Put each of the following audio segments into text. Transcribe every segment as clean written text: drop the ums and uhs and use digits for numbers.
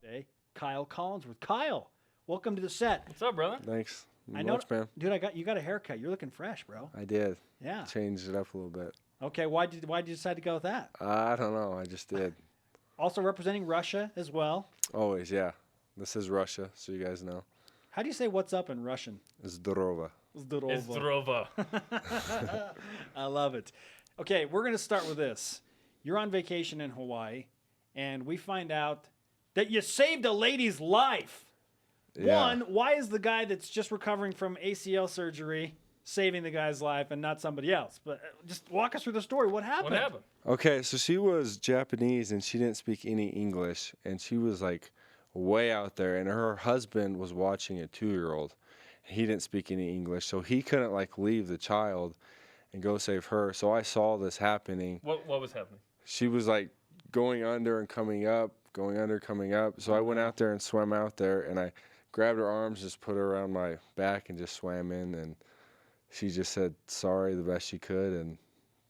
Today, Kyle Collinsworth. Kyle, welcome to the set. What's up, brother? Thanks. I know, man. dude. You got a haircut. You're looking fresh, bro. I did. Yeah. Changed it up a little bit. Okay. Why did you decide to go with that? I don't know. I just did. Also representing Russia as well. Always, yeah. This is Russia, so you guys know. How do you say "what's up" in Russian? Zdorova. Zdorova. I love it. Okay, we're going to start with this. You're on vacation in Hawaii, and we find out that you saved a lady's life. Yeah. One, why is the guy that's just recovering from ACL surgery saving the guy's life and not somebody else? But just walk us through the story. What happened? What happened? Okay, so she was Japanese, and she didn't speak any English, and she was, like, way out there, and her husband was watching a 2-year-old. He didn't speak any English, so he couldn't, like, leave the child and go save her. So I saw this happening. What was happening? She was, like, going under and coming up, going under, coming up. So I went out there and swam out there, and I grabbed her arms, just put her around my back, and just swam in. And she just said sorry the best she could, and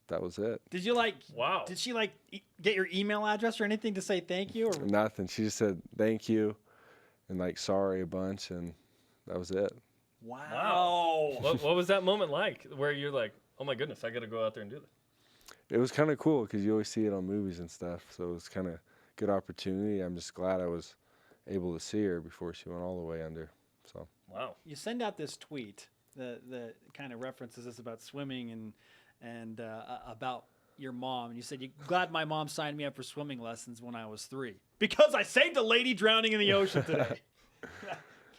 that was it. Did you Wow. Did she get your email address or anything to say thank you? Or? Nothing. She just said thank you and, like, sorry a bunch, and that was it. Wow. What was that moment like where you're like, oh my goodness, I got to go out there and do this? It was kind of cool because you always see it on movies and stuff. So it was kind of good opportunity. I'm just glad I was able to see her before she went all the way under. So Wow. You send out this tweet that kind of references this about swimming and about your mom. And you said, "You're glad my mom signed me up for swimming lessons when I was 3 because I saved a lady drowning in the ocean today."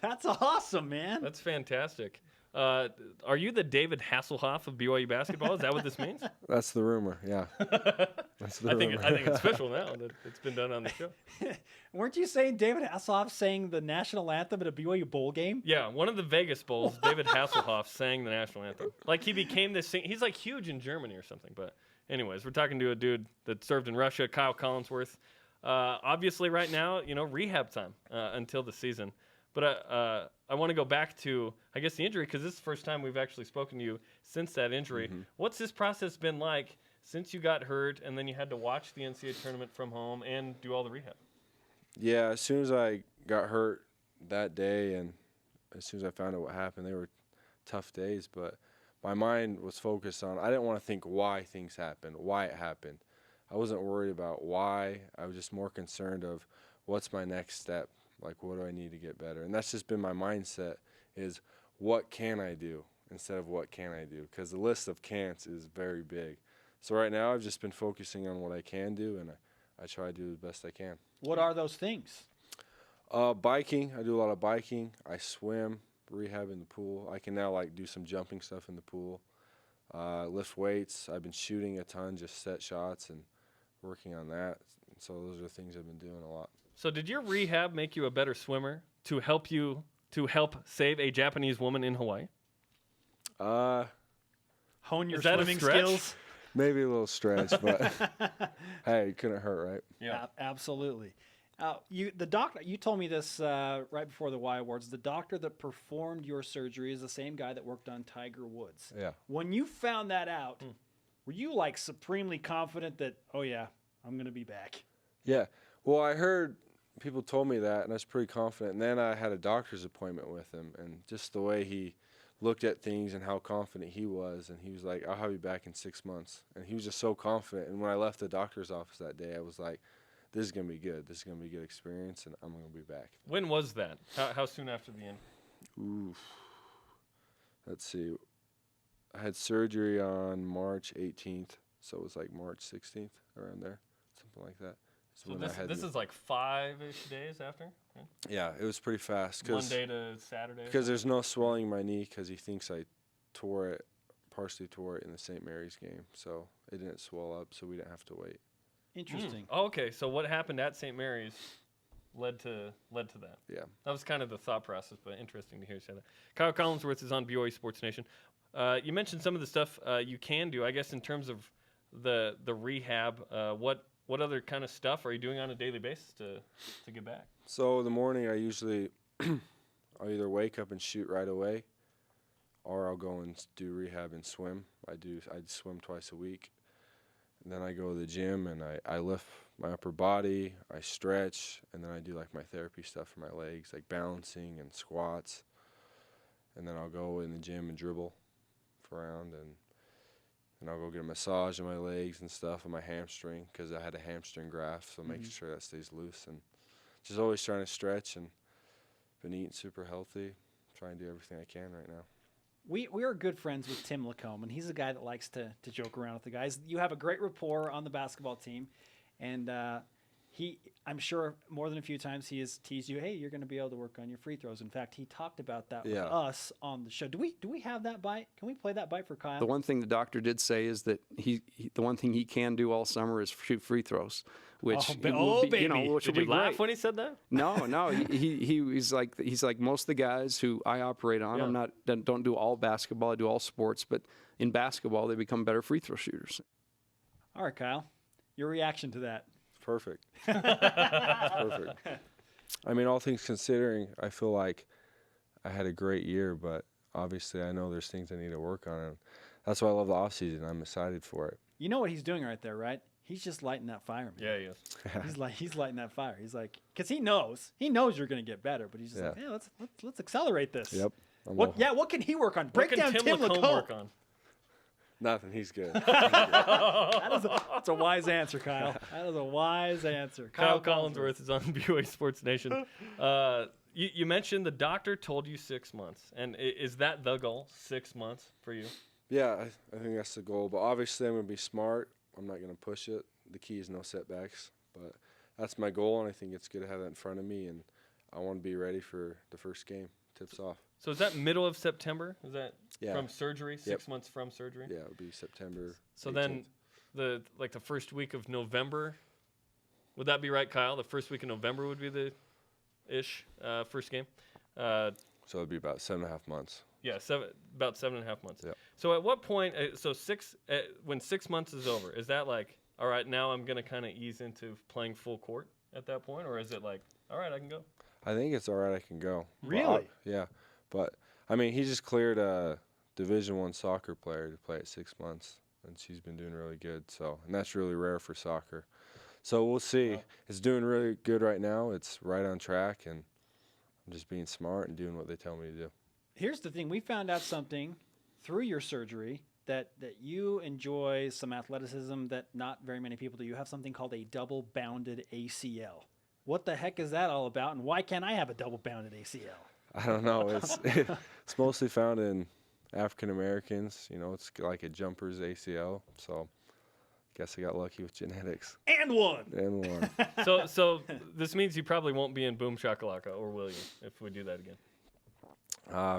That's awesome, man. That's fantastic. Are you the David Hasselhoff of BYU basketball? Is that what this means? that's the rumor. Yeah. That's the I think rumor. it's official now that it's been done on the show. Weren't you saying David Hasselhoff sang the national anthem at a BYU bowl game? Yeah, one of the Vegas bowls, David Hasselhoff sang the national anthem. Like he became this he's like huge in Germany or something. But anyways, we're talking to a dude that served in Russia, Kyle Collinsworth. Obviously right now, rehab time until the season. But I want to go back to, I guess, the injury, because this is the first time we've actually spoken to you since that injury. Mm-hmm. What's this process been like since you got hurt and then you had to watch the NCAA tournament from home and do all the rehab? Yeah, as soon as I got hurt that day and as soon as I found out what happened, they were tough days. But my mind was focused on, I didn't want to think why things happened, why it happened. I wasn't worried about why. I was just more concerned of what's my next step. Like, what do I need to get better? And that's just been my mindset is what can I do instead of what can I do? Because the list of can'ts is very big. So right now I've just been focusing on what I can do, and I try to do the best I can. What are those things? Biking. I do a lot of biking. I swim, rehab in the pool. I can now, like, do some jumping stuff in the pool. Lift weights. I've been shooting a ton, just set shots and working on that. So those are the things I've been doing a lot. So did your rehab make you a better swimmer to help save a Japanese woman in Hawaii? Hone your Is that a swimming stretch? skills? Maybe a little stretch, but hey, it couldn't hurt, right? Yeah. Absolutely. The doctor, you told me this right before the Y Awards. The doctor that performed your surgery is the same guy that worked on Tiger Woods. Yeah. When you found that out, were you like supremely confident that, oh yeah, I'm going to be back? Yeah. Well, I heard people told me that, and I was pretty confident. And then I had a doctor's appointment with him, and just the way he looked at things and how confident he was, and he was like, I'll have you back in 6 months. And he was just so confident. And when I left the doctor's office that day, I was like, this is going to be good. This is going to be a good experience, and I'm going to be back. When was that? How soon after the end? Oof. Let's see. I had surgery on March 18th, so it was like March 16th, around there, something like that. So this is like 5-ish days after? Yeah. Yeah, it was pretty fast. Monday to Saturday? Because there's no swelling in my knee because he thinks I partially tore it in the St. Mary's game. So it didn't swell up, so we didn't have to wait. Interesting. Oh, okay, so what happened at St. Mary's led to that. Yeah. That was kind of the thought process, but interesting to hear you say that. Kyle Collinsworth is on BYU Sports Nation. You mentioned some of the stuff you can do, I guess, in terms of the rehab. What other kind of stuff are you doing on a daily basis to get back? So in the morning, I usually I'll either wake up and shoot right away, or I'll go and do rehab and swim. I swim twice a week. then I go to the gym and I lift my upper body, I stretch, and then I do like my therapy stuff for my legs, like balancing and squats. And then I'll go in the gym and dribble for a round, and I'll go get a massage on my legs and stuff and my hamstring because I had a hamstring graft, so making sure that stays loose, and just always trying to stretch, and been eating super healthy, trying to do everything I can right now. We are good friends with Tim Lacombe, and he's a guy that likes to joke around with the guys. You have a great rapport on the basketball team, and I'm sure more than a few times he has teased you, hey, you're going to be able to work on your free throws. In fact, he talked about that with us on the show. Do we have that bite? Can we play that bite for Kyle? The one thing the doctor did say is that the one thing he can do all summer is shoot free throws, which baby. Which Did will you be laugh great. when he said that? No, he's like most of the guys who I operate on. Yeah. Don't do all basketball. I do all sports, but in basketball they become better free throw shooters. All right, Kyle, your reaction to that? Perfect. Perfect. I mean, all things considering, I feel like I had a great year, but obviously I know there's things I need to work on, and that's why I love the off season. I'm excited for it. You know what he's doing right there, right? He's just lighting that fire, man. Yeah, he is. He's lighting that fire. He's like, because he knows you're going to get better, but he's just like, hey, let's accelerate this. Yep. What can he work on? Break What can down Tim Lacombe. work on? Nothing. He's good. That's a wise answer, Kyle. That is a wise answer. Kyle Collinsworth is on BYU Sports Nation. You mentioned the doctor told you 6 months, and is that the goal? 6 months for you? Yeah, I think that's the goal. But obviously, I'm going to be smart. I'm not going to push it. The key is no setbacks. But that's my goal, and I think it's good to have that in front of me. And I want to be ready for the first game. Tips off. So is that middle of September? Is that Yeah. from surgery? 6 months from surgery? Yeah, it would be September. So 18th. then the first week of November, would that be right, Kyle? The first week of November would be the first game? So it would be about 7.5 months. Yeah, about 7.5 months. Yep. So at what point, when 6 months is over, is that like, all right, now I'm going to kind of ease into playing full court at that point? Or is it like, all right, I can go? I think it's all right. I can go. Really? Yeah. But, I mean, he just cleared a Division I soccer player to play at 6 months, and she's been doing really good. So, and that's really rare for soccer. So we'll see. Wow. It's doing really good right now. It's right on track, and I'm just being smart and doing what they tell me to do. Here's the thing. We found out something through your surgery that you enjoy some athleticism that not very many people do. You have something called a double-bounded ACL. What the heck is that all about, and why can't I have a double-bounded ACL? I don't know. It's mostly found in African Americans. You know, it's like a jumper's ACL. So I guess I got lucky with genetics. And one. And one. So this means you probably won't be in Boom Shakalaka, or will you, if we do that again?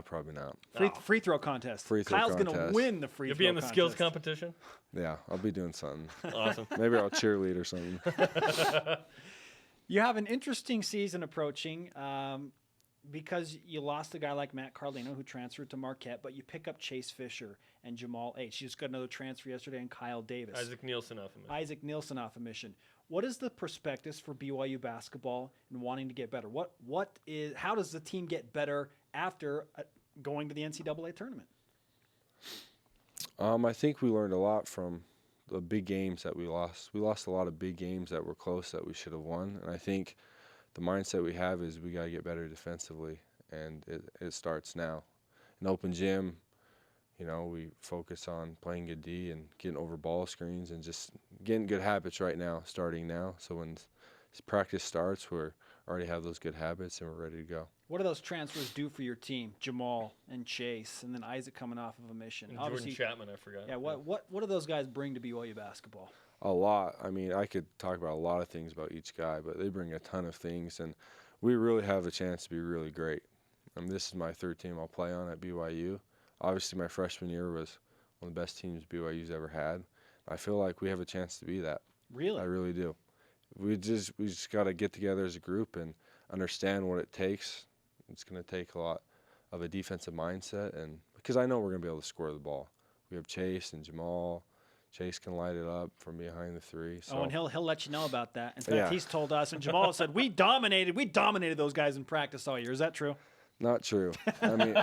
Probably not. Free throw contest. Free throw Kyle's going to contest. win the free You'll throw be in the contest. skills competition? Yeah, I'll be doing something. Awesome. Maybe I'll cheerlead or something. You have an interesting season approaching because you lost a guy like Matt Carlino who transferred to Marquette, but you pick up Chase Fisher and Jamal H. You just got another transfer yesterday, and Kyle Davis. Isaac Nielsen off a minute. Isaac Nielsen off a mission. What is the prospectus for BYU basketball and wanting to get better? How does the team get better after going to the NCAA tournament? I think we learned a lot from the big games that we lost. We lost a lot of big games that were close that we should have won, and I think the mindset we have is we got to get better defensively, and it starts now. An open gym, you know, we focus on playing good D and getting over ball screens and just getting good habits right now, starting now. So when practice starts, we already have those good habits and we're ready to go. What do those transfers do for your team? Jamal and Chase, and then Isaac coming off of a mission. And Jordan Chapman, I forgot. Yeah, what do those guys bring to BYU basketball? A lot. I mean, I could talk about a lot of things about each guy, but they bring a ton of things, and we really have a chance to be really great. This is my third team I'll play on at BYU. Obviously, my freshman year was one of the best teams BYU's ever had. I feel like we have a chance to be that. Really? I really do. We just got to get together as a group and understand what it takes. It's going to take a lot of a defensive mindset, and because I know we're going to be able to score the ball. We have Chase and Jamal. Chase can light it up from behind the three. So. Oh, and he'll let you know about that. In fact, Yeah. he's told us, and Jamal said, we dominated those guys in practice all year. Is that true? Not true. I mean,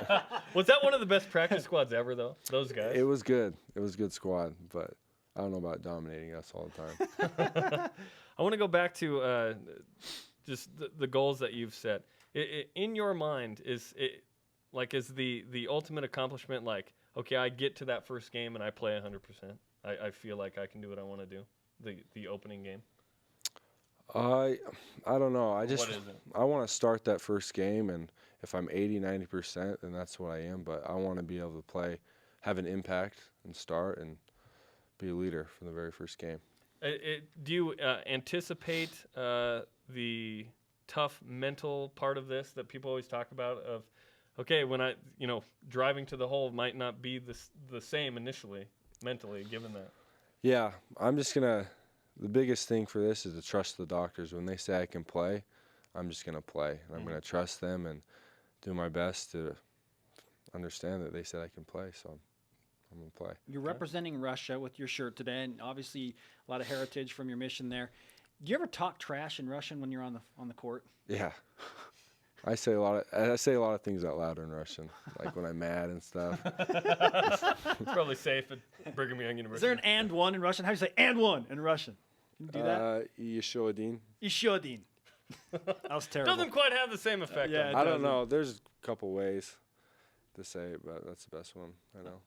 Was that one of the best practice squads ever, though? Those guys? it was good. It was a good squad, but I don't know about dominating us all the time. I want to go back to just the goals that you've set. In your mind, is the ultimate accomplishment like, okay, I get to that first game and I play 100%. I feel like I can do what I want to do. The opening game. I don't know. What is it? I want to start that first game, and if I'm 80, 90%, then that's what I am. But I want to be able to play, have an impact, and start and be a leader from the very first game. Do you anticipate the tough mental part of this that people always talk about? Of okay, when driving to the hole might not be the same initially mentally, given that. Yeah, I'm just gonna. The biggest thing for this is to trust the doctors. When they say I can play, I'm just gonna play, and I'm gonna trust them and do my best to understand that they said I can play. So I'm gonna play. You're representing Russia with your shirt today, and obviously a lot of heritage from your mission there. Do you ever talk trash in Russian when you're on the court? Yeah, I say a lot of things out loud in Russian, like when I'm mad and stuff. It's probably safe at Brigham Young University. Is there an "and one" in Russian? How do you say "and one" in Russian? Can you do that? Еще один. Еще один. That was terrible. Doesn't quite have the same effect. Yeah, on I it. don't know. There's a couple ways to say it, but that's the best one I know.